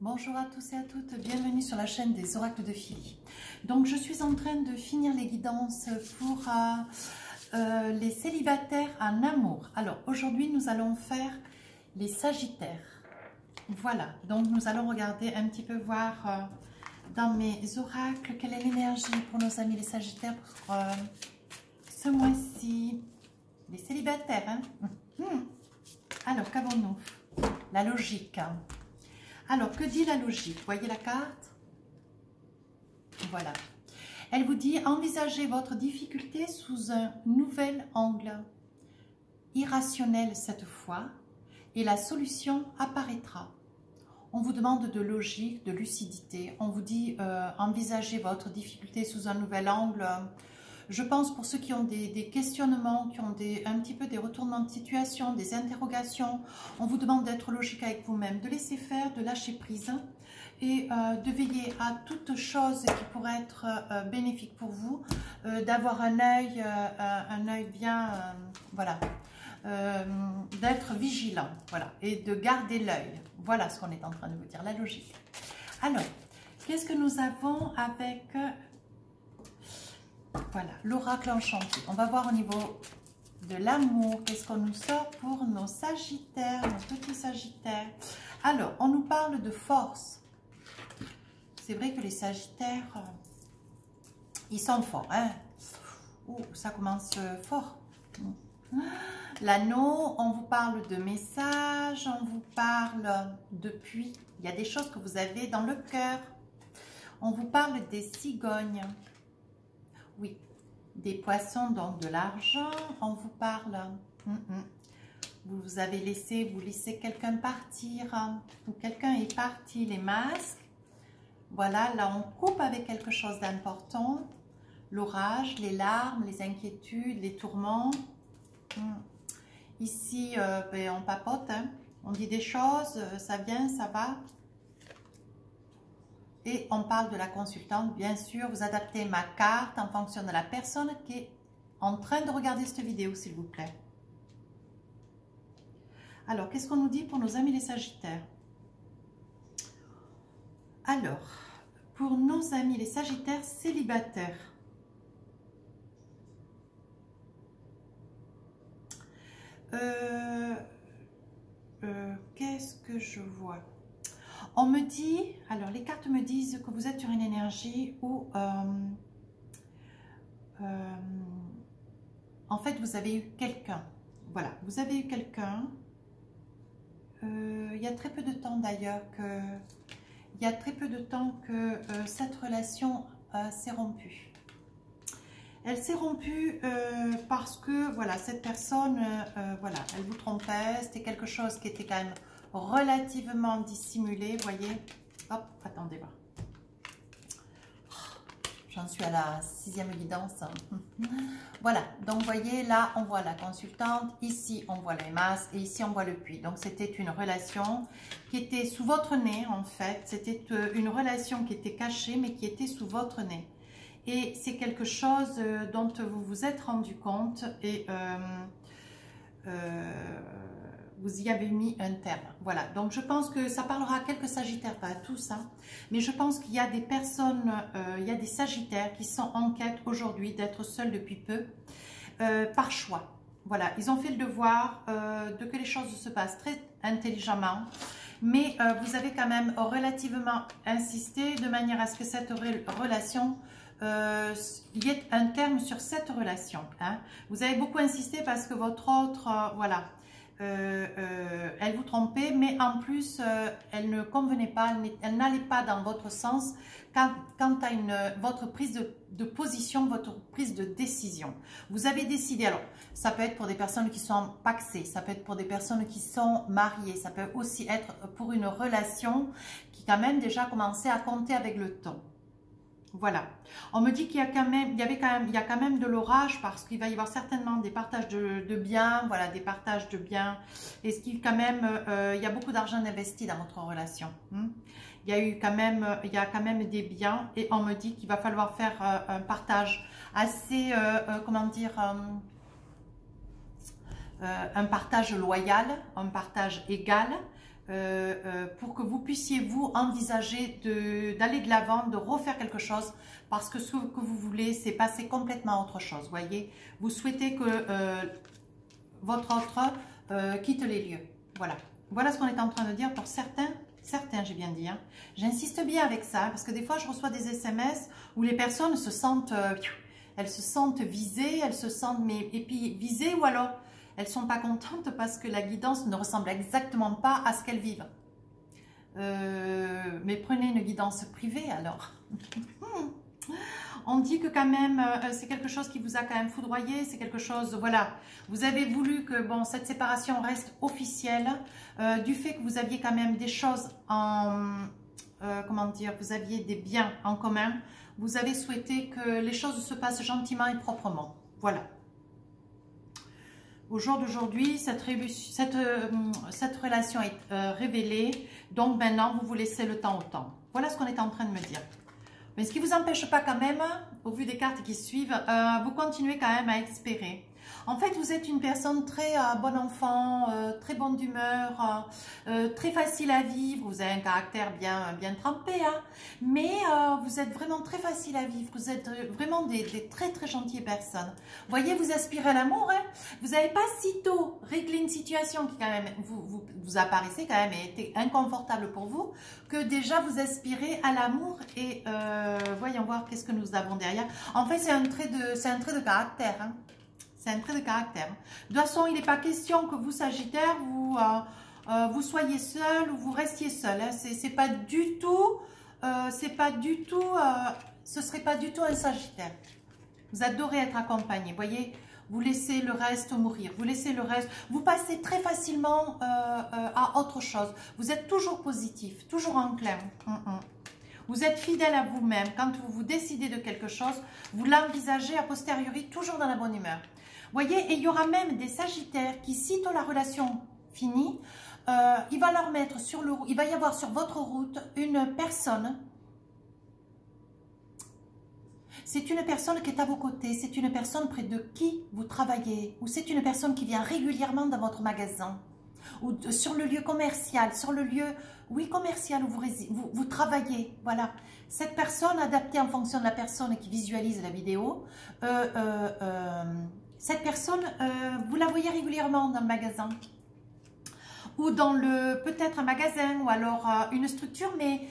Bonjour à tous et à toutes, bienvenue sur la chaîne des oracles de Philly. Donc je suis en train de finir les guidances pour les célibataires en amour. Alors aujourd'hui nous allons faire les sagittaires. Voilà, donc nous allons regarder un petit peu, voir dans mes oracles quelle est l'énergie pour nos amis les sagittaires pour ce mois-ci. Les célibataires, hein. Alors qu'avons-nous? La logique. Alors, que dit la logique? Voyez la carte? Voilà. Elle vous dit, envisagez votre difficulté sous un nouvel angle, irrationnel cette fois, et la solution apparaîtra. On vous demande de logique, de lucidité. On vous dit, envisagez votre difficulté sous un nouvel angle. Je pense pour ceux qui ont des questionnements, qui ont un petit peu des retournements de situation, des interrogations, on vous demande d'être logique avec vous-même, de laisser faire, de lâcher prise et de veiller à toute chose qui pourrait être bénéfique pour vous, d'avoir un œil bien, voilà, d'être vigilant, voilà, et de garder l'œil. Voilà ce qu'on est en train de vous dire, la logique. Alors, qu'est-ce que nous avons avec... Voilà, l'oracle enchanté. On va voir au niveau de l'amour, qu'est-ce qu'on nous sort pour nos sagittaires, nos petits sagittaires. Alors, on nous parle de force. C'est vrai que les sagittaires, ils sont forts, hein. Ouh, ça commence fort. L'anneau, on vous parle de messages, on vous parle de puits. Il y a des choses que vous avez dans le cœur. On vous parle des cigognes. Oui, des poissons, donc de l'argent, on vous parle. Vous avez laissé, vous laissez quelqu'un partir, ou quelqu'un est parti, les masques. Voilà, là on coupe avec quelque chose d'important. L'orage, les larmes, les inquiétudes, les tourments. Ici, on papote, hein. On dit des choses, ça vient, ça va. Et on parle de la consultante, bien sûr, vous adaptez ma carte en fonction de la personne qui est en train de regarder cette vidéo, s'il vous plaît. Alors, qu'est-ce qu'on nous dit pour nos amis les sagittaires? Alors, pour nos amis les sagittaires célibataires, qu'est-ce que je vois? On me dit, alors les cartes me disent que vous êtes sur une énergie où en fait vous avez eu quelqu'un. Voilà, vous avez eu quelqu'un. Il y a très peu de temps d'ailleurs que cette relation s'est rompue. Elle s'est rompue parce que voilà, cette personne, voilà, elle vous trompait. C'était quelque chose qui était quand même relativement dissimulé, voyez. Hop, attendez voir. J'en suis à la 6e guidance. Voilà, donc voyez, là on voit la consultante, ici on voit les masses et ici on voit le puits. Donc c'était une relation qui était sous votre nez en fait. C'était une relation qui était cachée mais qui était sous votre nez. Et c'est quelque chose dont vous vous êtes rendu compte et vous y avez mis un terme. Voilà, donc je pense que ça parlera à quelques sagittaires, pas à tous, hein, mais je pense qu'il y a des personnes, il y a des sagittaires qui sont en quête aujourd'hui d'être seuls depuis peu, par choix. Voilà, ils ont fait le devoir de que les choses se passent très intelligemment, mais vous avez quand même relativement insisté de manière à ce que cette relation... il y ait un terme sur cette relation. Hein. Vous avez beaucoup insisté parce que votre autre, voilà, elle vous trompait, mais en plus, elle ne convenait pas, elle n'allait pas dans votre sens quant à votre prise de position, votre prise de décision. Vous avez décidé, alors, ça peut être pour des personnes qui sont paxées, ça peut être pour des personnes qui sont mariées, ça peut aussi être pour une relation qui quand même déjà commencé à compter avec le temps. Voilà, on me dit qu'il y a quand même de l'orage parce qu'il va y avoir certainement des partages de biens, voilà, des partages de biens. Et ce qui quand même, il y a beaucoup d'argent investi dans votre relation. Il y a quand même des biens et on me dit qu'il va falloir faire un partage assez, comment dire, un partage loyal, un partage égal. pour que vous puissiez vous envisager d'aller de l'avant, de refaire quelque chose, parce que ce que vous voulez, c'est passer complètement à autre chose, voyez. Vous souhaitez que votre autre quitte les lieux, voilà. Voilà ce qu'on est en train de dire pour certains, j'ai bien dit. Hein. J'insiste bien avec ça, parce que des fois, je reçois des SMS où les personnes se sentent, elles se sentent visées, elles se sentent, et puis visées, ou alors elles ne sont pas contentes parce que la guidance ne ressemble exactement pas à ce qu'elles vivent. Mais prenez une guidance privée alors. On dit que quand même, c'est quelque chose qui vous a quand même foudroyé, c'est quelque chose, voilà. Vous avez voulu que bon, cette séparation reste officielle, du fait que vous aviez quand même des choses en, comment dire, vous aviez des biens en commun. Vous avez souhaité que les choses se passent gentiment et proprement. Voilà. Au jour d'aujourd'hui, cette relation est révélée. Donc maintenant, vous vous laissez le temps au temps. Voilà ce qu'on est en train de me dire. Mais ce qui ne vous empêche pas quand même, au vu des cartes qui suivent, vous continuez quand même à espérer. En fait, vous êtes une personne très bon enfant, très bonne d'humeur, très facile à vivre. Vous avez un caractère bien trempé, hein, mais vous êtes vraiment très facile à vivre. Vous êtes vraiment des très très gentilles personnes. Vous voyez, vous aspirez à l'amour. Hein. Vous n'avez pas sitôt réglé une situation qui quand même vous apparaissait quand même et était inconfortable pour vous, que déjà vous aspirez à l'amour. Et voyons voir qu'est-ce que nous avons derrière. En fait, c'est un trait de caractère. Hein. C'est un trait de caractère. De toute façon, il n'est pas question que vous, Sagittaire, vous soyez seul ou vous restiez seul. Hein. C'est pas du tout, ce serait pas du tout un Sagittaire. Vous adorez être accompagné. Voyez, vous laissez le reste mourir. Vous laissez le reste. Vous passez très facilement à autre chose. Vous êtes toujours positif, toujours enclin. Vous êtes fidèle à vous-même. Quand vous décidez de quelque chose, vous l'envisagez a posteriori toujours dans la bonne humeur. Voyez, et il y aura même des Sagittaires qui, sitôt la relation finie, il va leur mettre il va y avoir sur votre route une personne. C'est une personne qui est à vos côtés, c'est une personne près de qui vous travaillez, ou c'est une personne qui vient régulièrement dans votre magasin, ou sur le lieu commercial, sur le lieu, oui, commercial où vous travaillez, voilà. Cette personne, adaptée en fonction de la personne qui visualise la vidéo, cette personne, vous la voyez régulièrement dans le magasin, ou dans peut-être un magasin, ou alors une structure, mais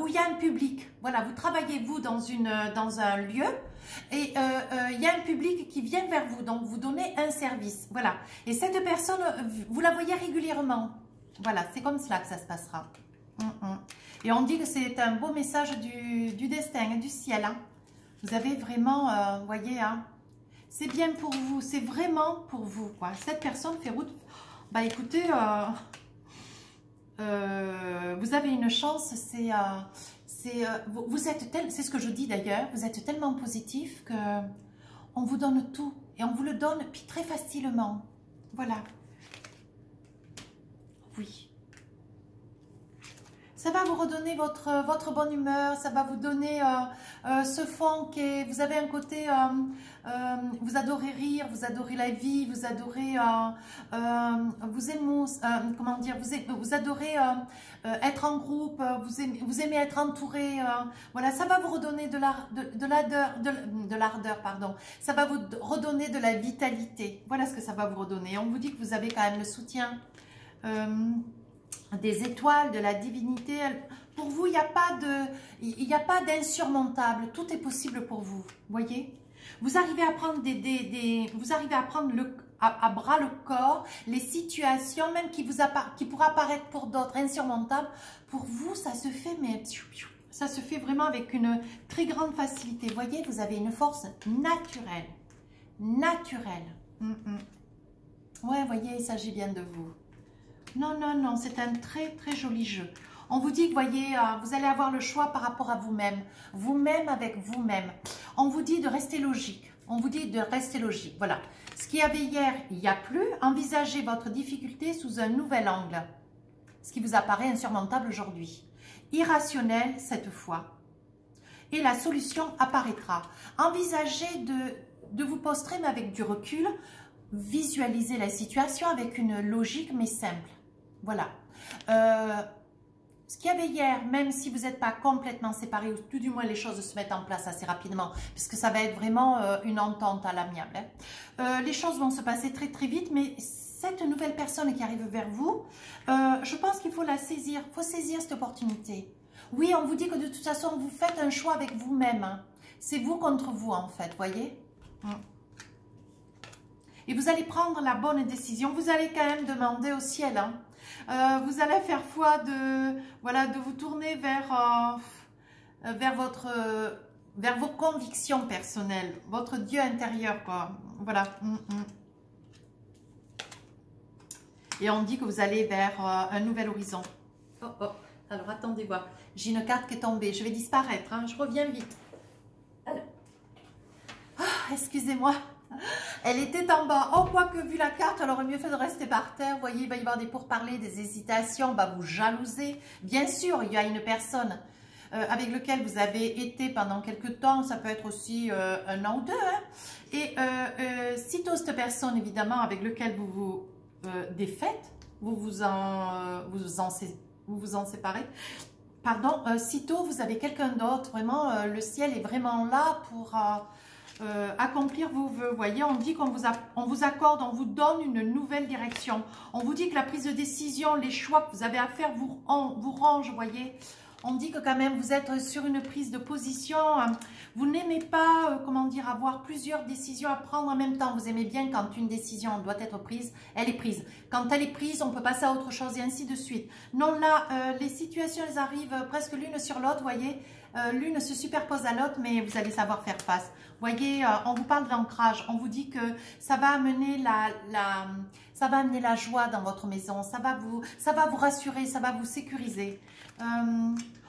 où il y a un public. Voilà, vous travaillez, vous, dans un lieu, et il y a un public qui vient vers vous, donc vous donnez un service. Voilà, et cette personne, vous la voyez régulièrement. Voilà, c'est comme cela que ça se passera. Et on dit que c'est un beau message du destin, du ciel. Hein. Vous avez vraiment, vous voyez, hein, c'est bien pour vous, c'est vraiment pour vous, quoi. Cette personne fait route. Bah écoutez, vous avez une chance, vous êtes c'est ce que je dis d'ailleurs, vous êtes tellement positif que on vous donne tout et on vous le donne puis très facilement. Voilà. Oui. Ça va vous redonner votre bonne humeur, ça va vous donner ce fond qui est, vous avez un côté, vous adorez rire, vous adorez la vie, vous adorez, comment dire, vous adorez être en groupe, vous aimez être entouré, voilà, ça va vous redonner de l'ardeur, pardon, ça va vous redonner de la vitalité, voilà ce que ça va vous redonner. On vous dit que vous avez quand même le soutien des étoiles, de la divinité. Pour vous, il n'y a pas d'insurmontable. Tout est possible pour vous. Voyez, vous arrivez à prendre vous arrivez à prendre à bras le corps les situations même qui pourraient apparaître pour d'autres insurmontables. Pour vous, ça se fait, mais ça se fait vraiment avec une très grande facilité. Voyez, vous avez une force naturelle. Ouais, voyez, il s'agit bien de vous. Non, non, non, c'est un très, très joli jeu. On vous dit que, voyez, vous allez avoir le choix par rapport à vous-même. Vous-même avec vous-même. On vous dit de rester logique. On vous dit de rester logique. Voilà. Ce qu'il y avait hier, il n'y a plus. Envisagez votre difficulté sous un nouvel angle. Ce qui vous apparaît insurmontable aujourd'hui. Irrationnel cette fois. Et la solution apparaîtra. Envisagez de vous poster, mais avec du recul. Visualisez la situation avec une logique mais simple. Voilà. Ce qu'il y avait hier, même si vous n'êtes pas complètement séparés, ou tout du moins les choses se mettent en place assez rapidement, puisque ça va être vraiment une entente à l'amiable. Hein. Les choses vont se passer très très vite, mais cette nouvelle personne qui arrive vers vous, je pense qu'il faut la saisir, il faut saisir cette opportunité. Oui, on vous dit que de toute façon, vous faites un choix avec vous-même. Hein. C'est vous contre vous en fait, voyez. Et vous allez prendre la bonne décision. Vous allez quand même demander au ciel. Hein. Vous allez faire foi de, voilà, de vous tourner vers vos convictions personnelles, votre Dieu intérieur, quoi. Voilà. Et on dit que vous allez vers un nouvel horizon. Oh, oh. Alors, attendez voir. J'ai une carte qui est tombée. Je vais disparaître. Hein. Je reviens vite. Alors. Ah, excusez-moi. Elle était en bas. Oh, quoique vu la carte, elle aurait mieux fait de rester par terre. Vous voyez, il va y avoir des pourparlers, des hésitations. Bah, vous jalousez. Bien sûr, il y a une personne avec laquelle vous avez été pendant quelques temps. Ça peut être aussi un an ou deux. Hein. Et sitôt cette personne, évidemment, avec laquelle vous vous défaites, vous vous en séparez. Pardon, sitôt vous avez quelqu'un d'autre. Vraiment, le ciel est vraiment là pour... accomplir vos vœux. Vous voyez, on dit qu'on vous accorde, on vous donne une nouvelle direction. On vous dit que la prise de décision, les choix que vous avez à faire vous rangent, vous voyez. On dit que quand même vous êtes sur une prise de position. Vous n'aimez pas, comment dire, avoir plusieurs décisions à prendre en même temps. Vous aimez bien quand une décision doit être prise, elle est prise. Quand elle est prise, on peut passer à autre chose et ainsi de suite. Non, là, les situations, elles arrivent presque l'une sur l'autre, vous voyez. L'une se superpose à l'autre, mais vous allez savoir faire face. Vous voyez, on vous parle de l'ancrage. On vous dit que ça va amener ça va amener la joie dans votre maison. Ça va vous rassurer, ça va vous sécuriser.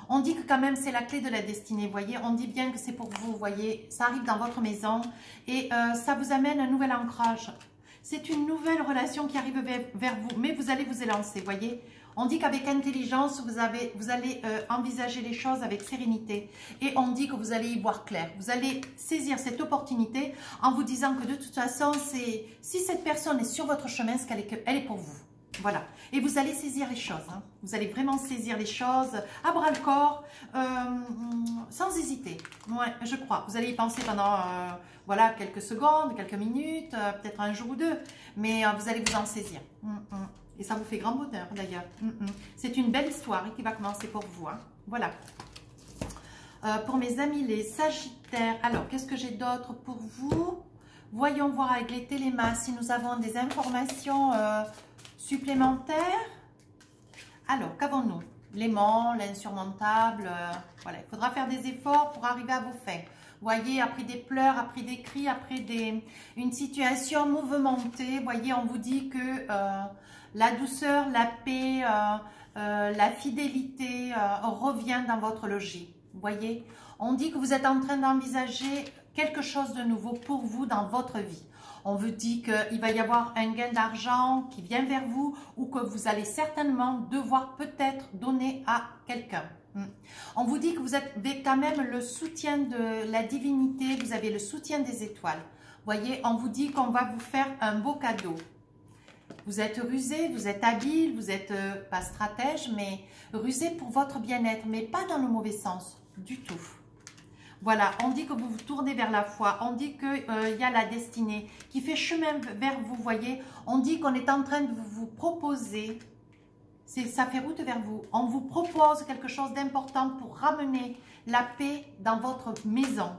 On dit que quand même c'est la clé de la destinée. Vous voyez, on dit bien que c'est pour vous. Vous voyez, ça arrive dans votre maison et ça vous amène un nouvel ancrage. C'est une nouvelle relation qui arrive vers vous, mais vous allez vous élancer. Vous voyez. On dit qu'avec intelligence, vous allez envisager les choses avec sérénité. Et on dit que vous allez y voir clair. Vous allez saisir cette opportunité en vous disant que de toute façon, si cette personne est sur votre chemin, c'est qu'elle est pour vous. Voilà. Et vous allez saisir les choses. Hein. Vous allez vraiment saisir les choses à bras-le-corps, sans hésiter. Ouais, je crois. Vous allez y penser pendant voilà, quelques secondes, quelques minutes, peut-être un jour ou deux. Mais vous allez vous en saisir. Et ça vous fait grand bonheur d'ailleurs. C'est une belle histoire qui va commencer pour vous. Hein. Voilà. Pour mes amis les Sagittaires, alors qu'est-ce que j'ai d'autre pour vous? Voyons voir avec les télémas si nous avons des informations supplémentaires. Alors, qu'avons-nous? L'aimant, l'insurmontable. Voilà, il faudra faire des efforts pour arriver à vos fins. Vous voyez, après des pleurs, après des cris, après une situation mouvementée, vous voyez, on vous dit que la douceur, la paix, la fidélité revient dans votre logis. Vous voyez, on dit que vous êtes en train d'envisager quelque chose de nouveau pour vous dans votre vie. On vous dit qu'il va y avoir un gain d'argent qui vient vers vous ou que vous allez certainement devoir peut-être donner à quelqu'un. On vous dit que vous avez quand même le soutien de la divinité, vous avez le soutien des étoiles. Vous voyez, on vous dit qu'on va vous faire un beau cadeau. Vous êtes rusé, vous êtes habile, vous n'êtes pas stratège, mais rusé pour votre bien-être, mais pas dans le mauvais sens du tout. Voilà, on dit que vous vous tournez vers la foi, on dit qu'il y a la destinée qui fait chemin vers vous, voyez. On dit qu'on est en train de vous proposer, ça fait route vers vous. On vous propose quelque chose d'important pour ramener la paix dans votre maison.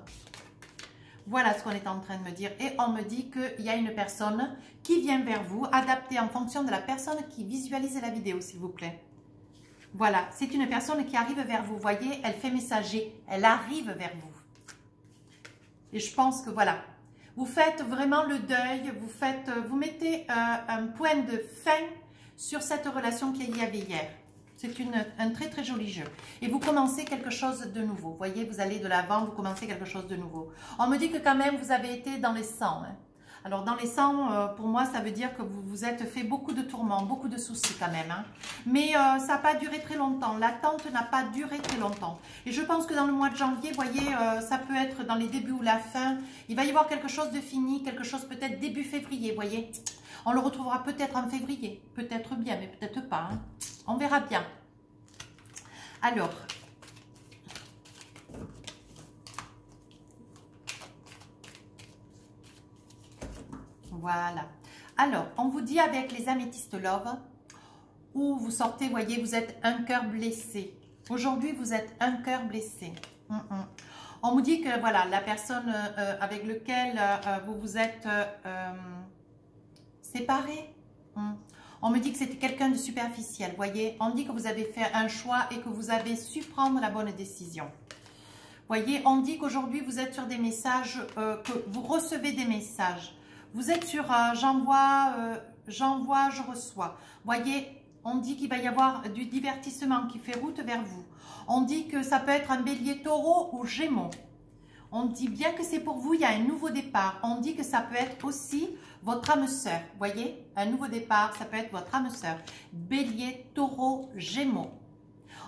Voilà ce qu'on est en train de me dire. Et on me dit qu'il y a une personne qui vient vers vous, adaptée en fonction de la personne qui visualise la vidéo, s'il vous plaît. Voilà, c'est une personne qui arrive vers vous. Vous voyez, elle fait messager, elle arrive vers vous. Et je pense que voilà, vous faites vraiment le deuil, vous mettez un point de fin sur cette relation qu'il y avait hier. C'est un très très joli jeu. Et vous commencez quelque chose de nouveau. Vous voyez, vous allez de l'avant, vous commencez quelque chose de nouveau. On me dit que quand même vous avez été dans les sangs. Hein. Alors dans les sangs, pour moi, ça veut dire que vous vous êtes fait beaucoup de tourments, beaucoup de soucis quand même. Hein. Mais ça n'a pas duré très longtemps. L'attente n'a pas duré très longtemps. Et je pense que dans le mois de janvier, vous voyez, ça peut être dans les débuts ou la fin. Il va y avoir quelque chose de fini, quelque chose peut-être début février, vous voyez. On le retrouvera peut-être en février. Peut-être bien, mais peut-être pas. Hein. On verra bien. Alors... Voilà. Alors, on vous dit avec les améthystes love, où vous sortez, voyez, vous êtes un cœur blessé. Aujourd'hui, vous êtes un cœur blessé. On vous dit que, voilà, la personne avec laquelle vous vous êtes séparés. On me dit que c'était quelqu'un de superficiel, voyez. On dit que vous avez fait un choix et que vous avez su prendre la bonne décision. Voyez, on dit qu'aujourd'hui, vous êtes sur des messages, que vous recevez des messages. Vous êtes sur j'envoie, je reçois. Voyez, on dit qu'il va y avoir du divertissement qui fait route vers vous. On dit que ça peut être un bélier taureau ou gémeaux. On dit bien que c'est pour vous, il y a un nouveau départ. On dit que ça peut être aussi votre âme sœur. Voyez, un nouveau départ, ça peut être votre âme sœur. Bélier, taureau, gémeaux.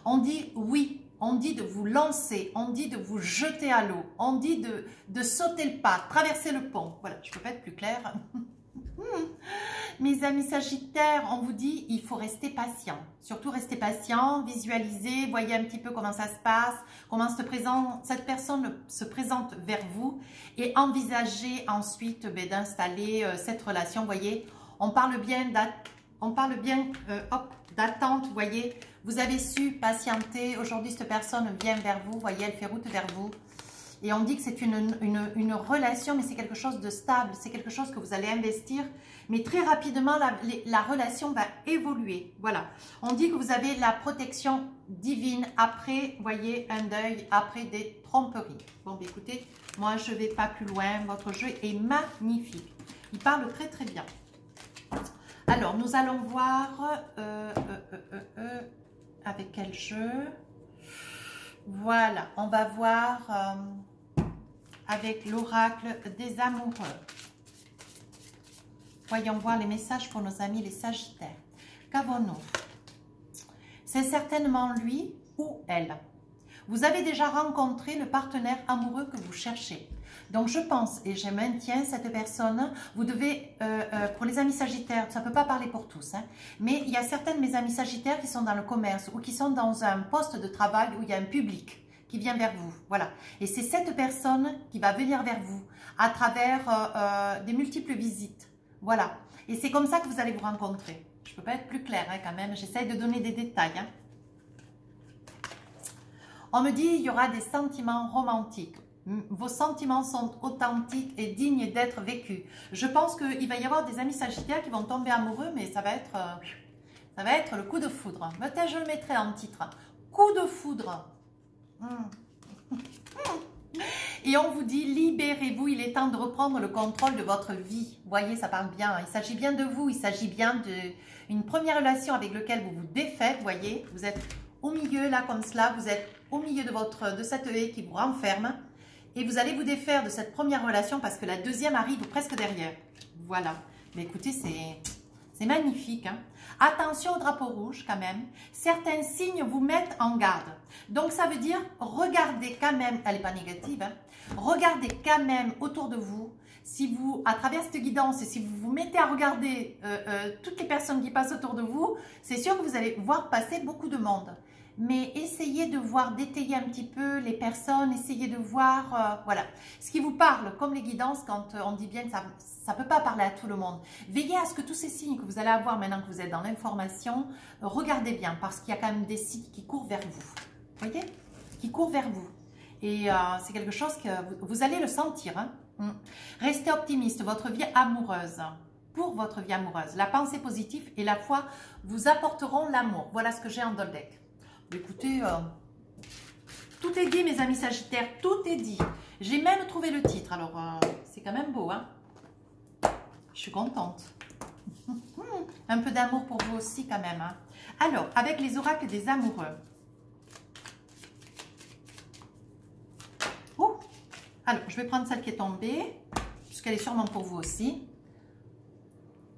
On dit oui. On dit de vous lancer, on dit de vous jeter à l'eau, on dit de sauter le pas, traverser le pont. Voilà, je ne peux pas être plus claire. Mes amis Sagittaires, on vous dit, il faut rester patient. Surtout rester patient, visualiser, voyez un petit peu comment ça se passe, comment cette personne se présente vers vous et envisager ensuite d'installer cette relation. Voyez, on parle bien d'attente, voyez. Vous avez su patienter. Aujourd'hui, cette personne vient vers vous. Voyez, elle fait route vers vous. Et on dit que c'est une relation, mais c'est quelque chose de stable. C'est quelque chose que vous allez investir. Mais très rapidement, la relation va évoluer. Voilà. On dit que vous avez la protection divine après, voyez, un deuil, après des tromperies. Bon, écoutez, moi, je ne vais pas plus loin. Votre jeu est magnifique. Il parle très, très bien. Alors, nous allons voir... avec quel jeu? Voilà, on va voir avec l'oracle des amoureux. Voyons voir les messages pour nos amis les Sagittaires. Qu'avons-nous? C'est certainement lui ou elle. Vous avez déjà rencontré le partenaire amoureux que vous cherchez. Donc, je pense et je maintiens cette personne. Vous devez, pour les amis Sagittaires, ça ne peut pas parler pour tous, hein, mais il y a certaines de mes amis Sagittaires qui sont dans le commerce ou qui sont dans un poste de travail où il y a un public qui vient vers vous. Voilà. Et c'est cette personne qui va venir vers vous à travers des multiples visites. Voilà. Et c'est comme ça que vous allez vous rencontrer. Je ne peux pas être plus claire hein, quand même. J'essaye de donner des détails. Hein. On me dit qu'il y aura des sentiments romantiques. Vos sentiments sont authentiques et dignes d'être vécus. Je pense qu'il va y avoir des amis Sagittaires qui vont tomber amoureux, mais ça va être le coup de foudre. Peut-être je le mettrai en titre. Coup de foudre. Et on vous dit, libérez-vous, il est temps de reprendre le contrôle de votre vie. Vous voyez, ça parle bien. Il s'agit bien de vous, il s'agit bien d'une première relation avec laquelle vous vous défaites. Vous voyez, vous êtes au milieu, là, comme cela. Vous êtes au milieu de cette haie qui vous renferme. Et vous allez vous défaire de cette première relation parce que la deuxième arrive presque derrière. Voilà. Mais écoutez, c'est magnifique. Hein? Attention au drapeau rouge quand même. Certains signes vous mettent en garde. Donc ça veut dire, regardez quand même, elle n'est pas négative, hein? Regardez quand même autour de vous. Si vous, à travers cette guidance, et si vous vous mettez à regarder toutes les personnes qui passent autour de vous, c'est sûr que vous allez voir passer beaucoup de monde. Mais essayez de voir, d'étayer un petit peu les personnes, essayez de voir, voilà, ce qui vous parle, comme les guidances, quand on dit bien que ça ne peut pas parler à tout le monde. Veillez à ce que tous ces signes que vous allez avoir maintenant que vous êtes dans l'information, regardez bien, parce qu'il y a quand même des signes qui courent vers vous. Vous voyez? Qui courent vers vous. Et c'est quelque chose que vous allez le sentir. Hein? Restez optimiste, votre vie amoureuse. Pour votre vie amoureuse, la pensée positive et la foi vous apporteront l'amour. Voilà ce que j'ai en Doldec. Écoutez, tout est dit mes amis Sagittaires, tout est dit. J'ai même trouvé le titre, alors c'est quand même beau. Hein? Je suis contente. Un peu d'amour pour vous aussi quand même. Hein? Alors, avec les oracles des amoureux. Oh, alors, je vais prendre celle qui est tombée, puisque puisqu'elle est sûrement pour vous aussi.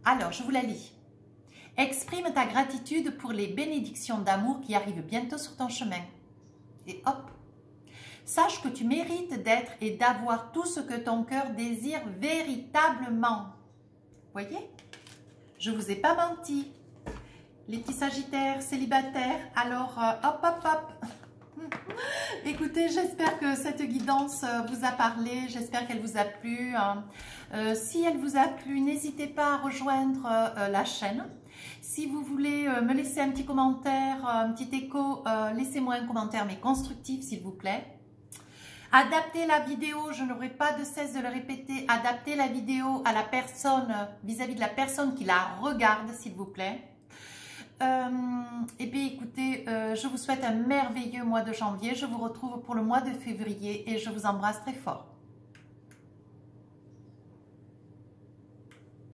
Alors, je vous la lis. Exprime ta gratitude pour les bénédictions d'amour qui arrivent bientôt sur ton chemin. Et hop, sache que tu mérites d'être et d'avoir tout ce que ton cœur désire véritablement. Voyez, je ne vous ai pas menti. Les petits sagittaires, célibataires, alors hop, hop, hop. Écoutez, j'espère que cette guidance vous a parlé, j'espère qu'elle vous a plu. Si elle vous a plu, n'hésitez pas à rejoindre la chaîne. Si vous voulez me laisser un petit commentaire, un petit écho, laissez-moi un commentaire, mais constructif s'il vous plaît. Adaptez la vidéo, je n'aurai pas de cesse de le répéter, adaptez la vidéo à la personne, vis-à-vis de la personne qui la regarde s'il vous plaît. Et puis écoutez, je vous souhaite un merveilleux mois de janvier, je vous retrouve pour le mois de février et je vous embrasse très fort.